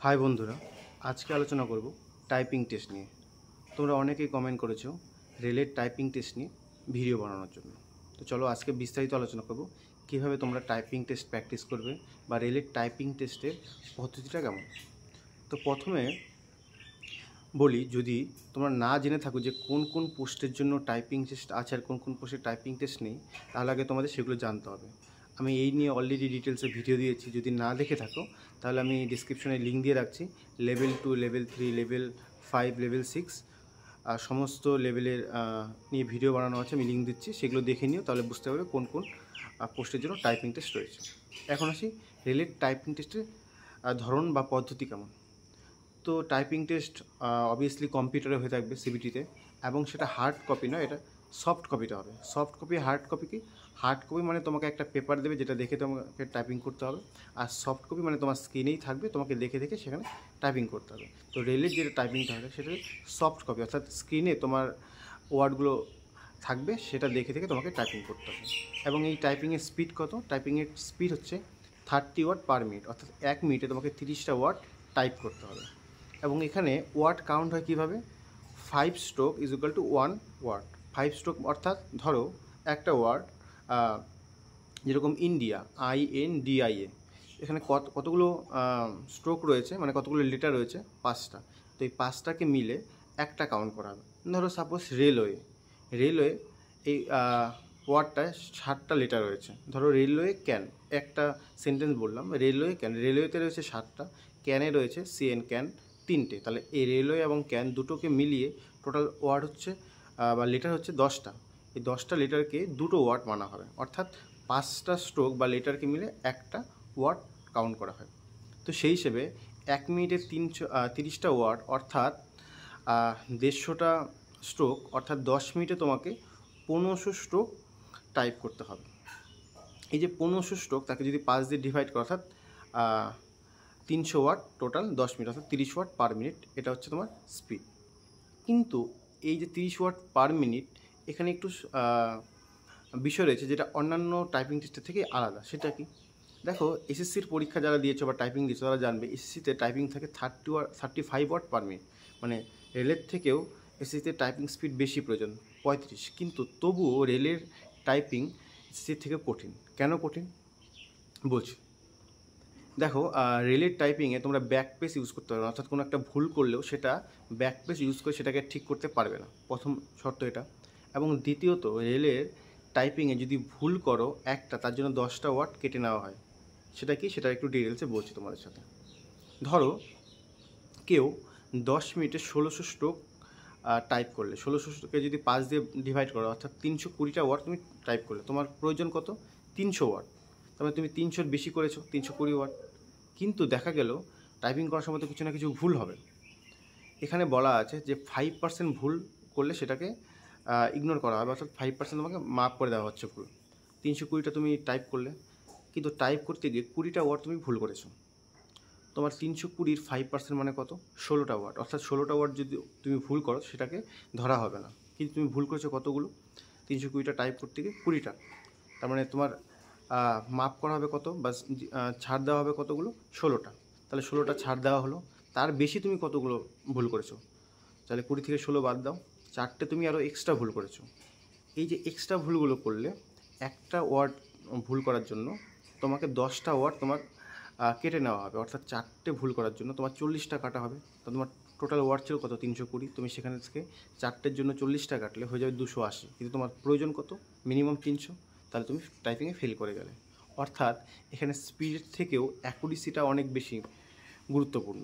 High বন্ধুরা, আজকে আলোচনা করব টাইপিং টেস্ট নিয়ে। তোমরা অনেকেই কমেন্ট করেছো রেলের টাইপিং টেস্ট নিয়ে ভিডিও বানানোর জন্য। তো চলো আজকে বিস্তারিত আলোচনা করব কীভাবে তোমরা টাইপিং টেস্ট প্র্যাকটিস করবে বা রেলের টাইপিং টেস্টের পদ্ধতিটা কেমন। তো প্রথমে বলি, যদি তোমরা না জেনে থাকো যে কোন কোন পোস্টের জন্য টাইপিং টেস্ট আছে আর কোন কোন পোস্টের টাইপিং টেস্ট নেই, তাহলে আগে তোমাদের সেগুলো জানতে হবে। আমি এই নিয়ে অলরেডি ডিটেলসে ভিডিও দিয়েছি, যদি না দেখে থাকো তাহলে আমি ডিসক্রিপশনে লিঙ্ক দিয়ে রাখছি। লেভেল 2, লেভেল 3, লেভেল 5, লেভেল 6 সমস্ত লেভেলের নিয়ে ভিডিও বানানো আছে, আমি লিঙ্ক দিচ্ছি, সেগুলো দেখে নিও, তাহলে বুঝতে পারবে কোন কোন পোস্টের জন্য টাইপিং টেস্ট রয়েছে। এখন আসি রেলের টাইপিং টেস্টের ধরন বা পদ্ধতি কেমন। তো টাইপিং টেস্ট অবভিয়াসলি কম্পিউটারে হয়ে থাকবে সিবিটিতে, এবং সেটা হার্ড কপি নয়, এটা সফট কপিটা হবে। সফট কপি হার্ড কপি কি? হার্ড কপি মানে তোমাকে একটা পেপার দেবে যেটা দেখে তোমাকে টাইপিং করতে হবে, আর সফট কপি মানে তোমার স্ক্রিনেই থাকবে, তোমাকে দেখে দেখে সেখানে টাইপিং করতে হবে। তো রেলের যেটা টাইপিংটা হবে সেটা সফট কপি, অর্থাৎ স্ক্রিনে তোমার ওয়ার্ডগুলো থাকবে, সেটা দেখে দেখে তোমাকে টাইপিং করতে হবে। এবং এই টাইপিংয়ের স্পিড কত? টাইপিংয়ের স্পিড হচ্ছে 30 ওয়ার্ড পার মিনিট, অর্থাৎ 1 মিনিটে তোমাকে 30টা ওয়ার্ড টাইপ করতে হবে। এবং এখানে ওয়ার্ড কাউন্ট হয় কীভাবে? 5 stroke is equal to 1 word. 5 stroke অর্থাৎ ধরো একটা ওয়ার্ড যেরকম ইন্ডিয়া, INDIA, এখানে কতগুলো স্ট্রোক রয়েছে, মানে কতগুলো লেটার রয়েছে? 5টা। তো এই 5টাকে মিলে একটা কাউন্ট করা হবে। ধরো সাপোজ রেলওয়ে, এই ওয়ার্ডটায় 7টা লেটার রয়েছে। ধরো রেলওয়ে ক্যান, একটা সেন্টেন্স বললাম, রেলওয়ে ক্যান, রেলওয়েতে রয়েছে 7টা, ক্যানে রয়েছে CN ক্যান 3টে। তাহলে এই রেলওয়ে এবং ক্যান দুটোকে মিলিয়ে টোটাল ওয়ার্ড হচ্ছে বা লেটার হচ্ছে 10টা। এই 10টা লেটারকে দুটো ওয়ার্ড মানা হবে, অর্থাৎ 5টা স্ট্রোক বা লেটারকে মিলে একটা ওয়ার্ড কাউন্ট করা হয়। তো সেই হিসেবে 1 মিনিটে 30টা ওয়ার্ড, অর্থাৎ 150টা স্ট্রোক, অর্থাৎ 10 মিনিটে তোমাকে 1500 স্ট্রোক টাইপ করতে হবে। এই যে 1500 স্ট্রোক, তাকে যদি 5 দিয়ে ডিভাইড করা, অর্থাৎ 300 ওয়াট টোটাল 10 মিনিট, অর্থাৎ 30 ওয়াট পার মিনিট, এটা হচ্ছে তোমার স্পিড। কিন্তু এই যে 30 ওয়াট পার মিনিট, এখানে একটু বিষয় রয়েছে যেটা অন্যান্য টাইপিং টেস্টের থেকে আলাদা। সেটা কি? দেখো, এসএসসির পরীক্ষা যারা দিয়েছো বা টাইপিং দিয়েছো তারা জানবে, এসএসসিতে টাইপিং থাকে 35 ওয়াট পার মিনিট, মানে রেলের থেকেও এসএসসিতে টাইপিং স্পিড বেশি প্রয়োজন, 35। কিন্তু তবুও রেলের টাইপিং এসএসসির থেকে কঠিন। কেন কঠিন বলছি। দেখো, রেলের টাইপিংয়ে তোমরা ব্যাক পেজ ইউজ করতে পারবে না, অর্থাৎ কোনো একটা ভুল করলেও সেটা ব্যাক পেজ ইউজ করে সেটাকে ঠিক করতে পারবে না, প্রথম শর্ত এটা। এবং দ্বিতীয়ত, রেলের টাইপিংয়ে যদি ভুল করো একটা, তার জন্য 10টা ওয়ার্ড কেটে নেওয়া হয়। সেটা কি? সেটা একটু ডিটেলসে বলছি তোমাদের সাথে। ধরো কেউ 10 মিনিটে 1600 স্ট্রোক টাইপ করলে, 1600 স্ট্রোকে যদি 5 দিয়ে ডিভাইড করো, অর্থাৎ 320টা ওয়ার্ড তুমি টাইপ করলে, তোমার প্রয়োজন কত? 300 ওয়ার্ড। তারপরে তুমি 300 বেশি করেছো, 320 ওয়ার্ড। কিন্তু দেখা গেল টাইপিং করার সময় তো কিছু না কিছু ভুল হবে। এখানে বলা আছে যে 5% ভুল করলে সেটাকে ইগনোর করা হবে, অর্থাৎ 5% তোমাকে মাফ করে দেওয়া হচ্ছে ভুল। 320টা তুমি টাইপ করলে, কিন্তু টাইপ করতে গিয়ে 20টা ওয়ার্ড তুমি ভুল করেছো। তোমার 320-র 5% মানে কত? 16টা ওয়ার্ড। অর্থাৎ 16টা ওয়ার্ড যদি তুমি ভুল করো সেটাকে ধরা হবে না। কিন্তু তুমি ভুল করেছো কতগুলো? 320টা টাইপ করতে গিয়ে 20টা। তার মানে তোমার মাপ করা হবে কত, বা ছাড় দেওয়া হবে কতগুলো? 16টা। তাহলে 16টা ছাড় দেওয়া হলো। তার বেশি তুমি কতগুলো ভুল করেছো? তাহলে 20 থেকে 16 বাদ দাও, 4টে তুমি আরও এক্সট্রা ভুল করেছো। এই যে এক্সট্রা ভুলগুলো করলে, একটা ওয়ার্ড ভুল করার জন্য তোমাকে 10টা ওয়ার্ড তোমার কেটে নেওয়া হবে, অর্থাৎ 4টে ভুল করার জন্য তোমার 40টা কাটা হবে। তো তোমার টোটাল ওয়ার্ড ছিল কত? 320। তুমি সেখানে থেকে 4টের জন্য 40টা কাটলে হয়ে যাবে 280, কিন্তু তোমার প্রয়োজন কত? মিনিমাম 300। তাহলে তুমি টাইপিংয়ে ফেল করে গেলে। অর্থাৎ এখানে স্পিডের থেকেও অ্যাকুরেসিটা অনেক বেশি গুরুত্বপূর্ণ।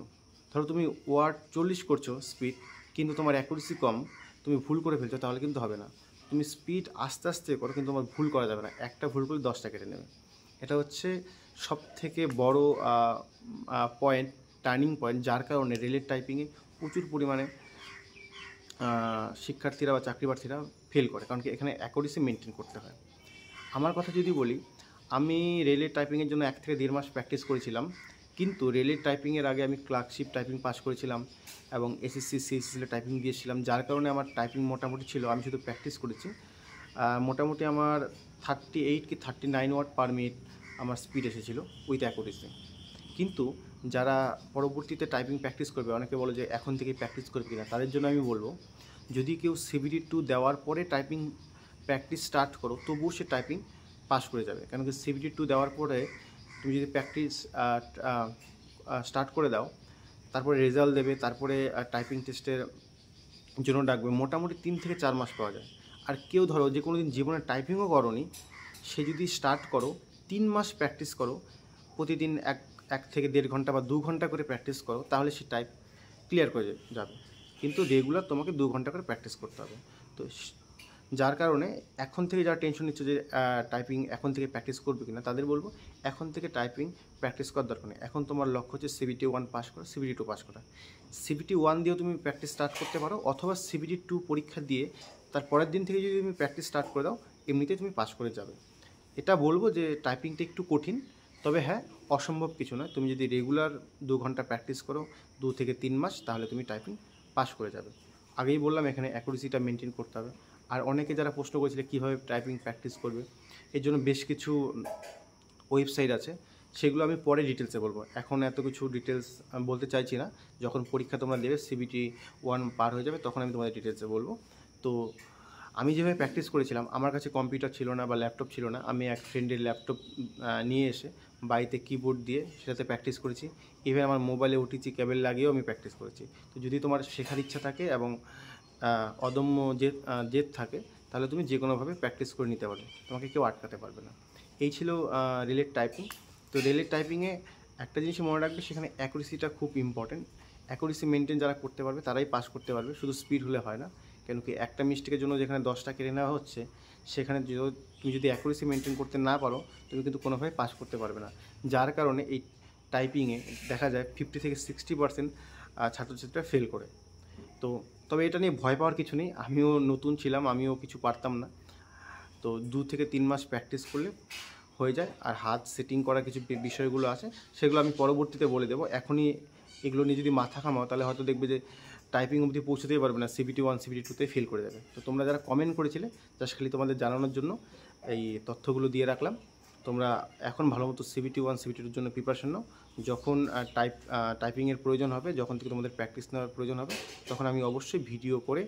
ধরো তুমি ওয়ার্ড 40 করছো স্পিড, কিন্তু তোমার অ্যাকুরেসি কম, তুমি ভুল করে ফেলছো, তাহলে কিন্তু হবে না। তুমি স্পিড আস্তে আস্তে করো, কিন্তু তোমার ভুল করা যাবে না। একটা ভুল করলে 10টা কেটে নেবে। এটা হচ্ছে সব থেকে বড় পয়েন্ট, টার্নিং পয়েন্ট, যার কারণে রেলের টাইপিংয়ে প্রচুর পরিমাণে শিক্ষার্থীরা বা চাকরি প্রার্থীরা ফেল করে, কারণ কি এখানে অ্যাকুরেসি মেনটেন করতে হয়। আমার কথা যদি বলি, আমি রেলের টাইপিংয়ের জন্য 1 থেকে 1.5 মাস প্র্যাকটিস করেছিলাম, কিন্তু রেলের টাইপিংয়ের আগে আমি ক্লার্কশিপ টাইপিং পাস করেছিলাম এবং এসএসসি সিএসসিতে টাইপিং দিয়েছিলাম, যার কারণে আমার টাইপিং মোটামুটি ছিল। আমি শুধু প্র্যাকটিস করেছি, মোটামুটি আমার 38 কি 39 ওয়ার্ড পার মিনিট আমার স্পিড এসেছিলো উইথ অ্যাকুরেসি। কিন্তু যারা পরবর্তীতে টাইপিং প্র্যাকটিস করবে, অনেকে বলে যে এখন থেকেই প্র্যাকটিস করবে কিনা, তাদের জন্য আমি বলবো যদি কেউ CBT2 দেওয়ার পরে টাইপিং প্র্যাকটিস স্টার্ট করো তবুও সে টাইপিং পাস করে যাবে। কেন কি CBT2 দেওয়ার পরে তুমি যদি প্র্যাকটিস স্টার্ট করে দাও, তারপরে রেজাল্ট দেবে, তারপরে টাইপিং টেস্টের জন্য ডাকবে, মোটামুটি 3 থেকে 4 মাস পাওয়া যায়। আর কেউ ধরো যে কোনো দিন জীবনে টাইপিংও করোনি, সে যদি স্টার্ট করো 3 মাস প্র্যাকটিস করো, প্রতিদিন এক থেকে 1.5 ঘন্টা বা 2 ঘন্টা করে প্র্যাকটিস করো, তাহলে সে টাইপ ক্লিয়ার করে যাবে। কিন্তু রেগুলার তোমাকে 2 ঘন্টা করে প্র্যাকটিস করতে হবে। তো যার কারণে এখন থেকে যারা টেনশন নিচ্ছে যে টাইপিং এখন থেকে প্র্যাকটিস করবে কিনা, তাদের বলবো এখন থেকে টাইপিং প্র্যাকটিস করার দরকার নেই। এখন তোমার লক্ষ্য হচ্ছে CBT1 পাস করা, CBT2 পাস করা। CBT1 দিয়েও তুমি প্র্যাকটিস স্টার্ট করতে পারো, অথবা CBT2 পরীক্ষা দিয়ে তার পরের দিন থেকে যদি তুমি প্র্যাকটিস স্টার্ট করে দাও, এমনিতেই তুমি পাস করে যাবে। এটা বলবো যে টাইপিংটা একটু কঠিন, তবে হ্যাঁ অসম্ভব কিছু নয়। তুমি যদি রেগুলার 2 ঘন্টা প্র্যাকটিস করো 2 থেকে 3 মাস, তাহলে তুমি টাইপিং পাস করে যাবে। আগেই বললাম এখানে অ্যাকুরেসিটা মেনটেন করতে হবে। আর অনেকে যারা প্রশ্ন করেছিলে কীভাবে টাইপিং প্র্যাকটিস করবে, এর জন্য বেশ কিছু ওয়েবসাইট আছে, সেগুলো আমি পরে ডিটেলসে বলবো। এখন এত কিছু ডিটেলস আমি বলতে চাইছি না। যখন পরীক্ষা তোমরা দেবে, CBT1 পার হয়ে যাবে, তখন আমি তোমাদের ডিটেলসে বলবো। তো আমি যেভাবে প্র্যাকটিস করেছিলাম, আমার কাছে কম্পিউটার ছিল না বা ল্যাপটপ ছিল না, আমি এক ফ্রেন্ডের ল্যাপটপ নিয়ে এসে বাড়িতে কিবোর্ড দিয়ে সেটাতে প্র্যাকটিস করেছি। ইভেন আমার মোবাইলে OTG কেবল লাগিয়েও আমি প্র্যাকটিস করেছি। তো যদি তোমার শেখার ইচ্ছা থাকে এবং অদম্য জেদ থাকে, তাহলে তুমি যে কোনোভাবে প্র্যাকটিস করে নিতে পারবে, তোমাকে কেউ আটকাতে পারবে না। এই ছিল রিলেট টাইপিং। তো রিলেট টাইপিংয়ে একটা জিনিস মনে রাখবে, সেখানে অ্যাকুরেসিটা খুব ইম্পর্টেন্ট। অ্যাকুরেসি মেনটেন যারা করতে পারবে তারাই পাস করতে পারবে, শুধু স্পিড হলে হয় না। কেন কি একটা মিস্টেকের জন্য যেখানে 10টা কেড়ে নেওয়া হচ্ছে, সেখানে তুমি যদি অ্যাকুরেসি মেনটেন করতে না পারো, তুমি কিন্তু কোনোভাবে পাস করতে পারবে না। যার কারণে এই টাইপিংয়ে দেখা যায় 50 থেকে 60% ছাত্রছাত্রীরা ফেল করে। তো তবে এটা নিয়ে ভয় পাওয়ার কিছু নেই, আমিও নতুন ছিলাম, আমিও কিছু পারতাম না। তো 2 থেকে 3 মাস প্র্যাকটিস করলে হয়ে যায়। আর হাত সেটিং করা কিছু বিষয়গুলো আছে, সেগুলো আমি পরবর্তীতে বলে দেবো। এখনই এগুলো নিয়ে যদি মাথা ঘামাও, তাহলে হয়তো দেখবে যে টাইপিং অবধি পৌঁছতেই পারবে না, CBT1 CBT2তে ফেল করে যাবে। তো তোমরা যারা কমেন্ট করেছিলে, জাস্ট খালি তোমাদের জানানোর জন্য এই তথ্যগুলো দিয়ে রাখলাম। তোমরা এখন ভালো মতো CBT1 CBT2-র জন্য প্রিপারেশন নাও। যখন টাইপিংয়ের প্রয়োজন হবে, যখন থেকে তোমাদের প্র্যাকটিস নেওয়ার প্রয়োজন হবে, তখন আমি অবশ্যই ভিডিও করে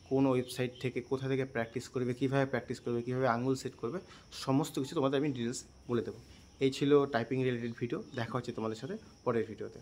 কোন ওয়েবসাইট থেকে কোথা থেকে প্র্যাকটিস করবে, কীভাবে প্র্যাকটিস করবে, কীভাবে আঙুল সেট করবে, সমস্ত কিছু তোমাদের আমি ডিটেলস বলে দেবো। এই ছিল টাইপিং রিলেটেড ভিডিও। দেখা হচ্ছে তোমাদের সাথে পরের ভিডিওতে।